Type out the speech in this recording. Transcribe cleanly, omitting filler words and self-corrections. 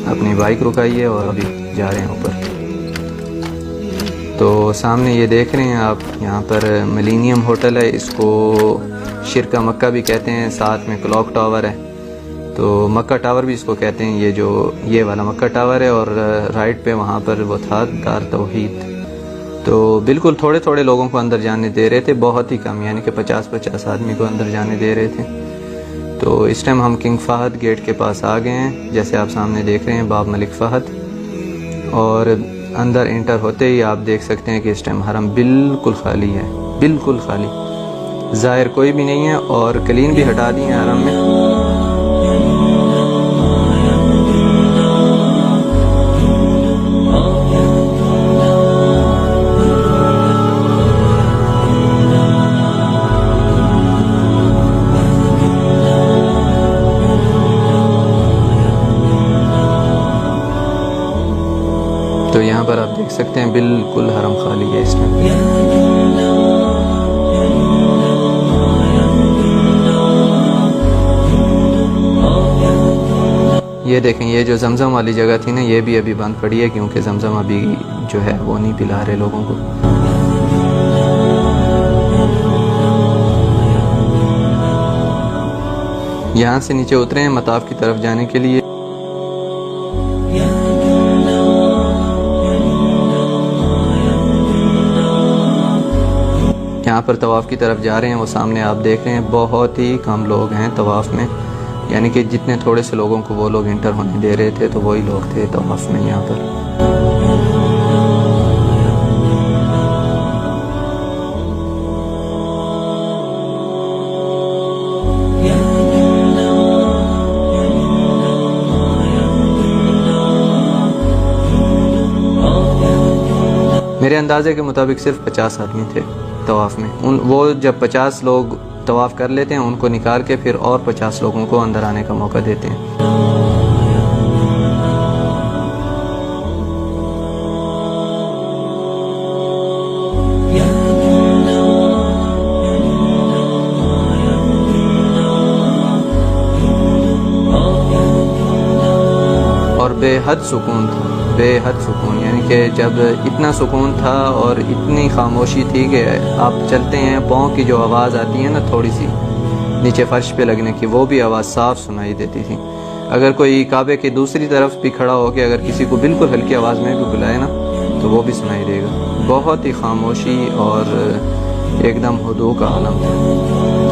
अपनी बाइक रुकाई है और अभी जा रहे हैं ऊपर। तो सामने ये देख रहे हैं आप, यहाँ पर मिलेनियम होटल है, इसको शिरका मक्का भी कहते हैं, साथ में क्लॉक टावर है, तो मक्का टावर भी इसको कहते हैं। ये वाला मक्का टावर है और राइट पे वहाँ पर वो था दार तौहीद। तो बिल्कुल थोड़े थोड़े लोगों को अंदर जाने दे रहे थे, बहुत ही कम, यानी कि 50-50 आदमी को अंदर जाने दे रहे थे। तो इस टाइम हम किंग फहद गेट के पास आ गए हैं, जैसे आप सामने देख रहे हैं बाब मलिक फहद। और अंदर एंटर होते ही आप देख सकते हैं कि इस टाइम हरम बिल्कुल खाली है, बिल्कुल खाली, ज़ाहिर कोई भी नहीं है और क्लीन भी हटा दी है हरम में। तो यहाँ पर आप देख सकते हैं बिल्कुल हरम खाली है इस टाइम। ये देखें, ये जो जमजम वाली जगह थी ना, ये भी अभी बंद पड़ी है, क्योंकि जमजम अभी जो है वो नहीं पिला रहे लोगों को। यहाँ से नीचे उतरे हैं मताफ की तरफ जाने के लिए। यहाँ पर तवाफ़ की तरफ जा रहे हैं, वो सामने आप देख रहे हैं बहुत ही कम लोग हैं तवाफ़ में, यानी कि जितने थोड़े से लोगों को वो लोग इंटर होने दे रहे थे तो वही लोग थे तवाफ़ में यहाँ पर। मेरे अंदाजे के मुताबिक सिर्फ 50 आदमी थे तवाफ़ में। वो जब 50 लोग तवाफ़ कर लेते हैं, उनको निकाल के फिर और 50 लोगों को अंदर आने का मौका देते हैं। और बेहद सुकून था, बेहद सुकून, यानी कि जब इतना सुकून था और इतनी खामोशी थी कि आप चलते हैं, पाँव की जो आवाज़ आती है ना थोड़ी सी नीचे फर्श पे लगने की, वो भी आवाज़ साफ सुनाई देती थी। अगर कोई काबे की दूसरी तरफ भी खड़ा हो के अगर किसी को बिल्कुल हल्की आवाज़ में भी बुलाए ना तो वो भी सुनाई देगा। बहुत ही खामोशी और एकदम हुदू का आलम था।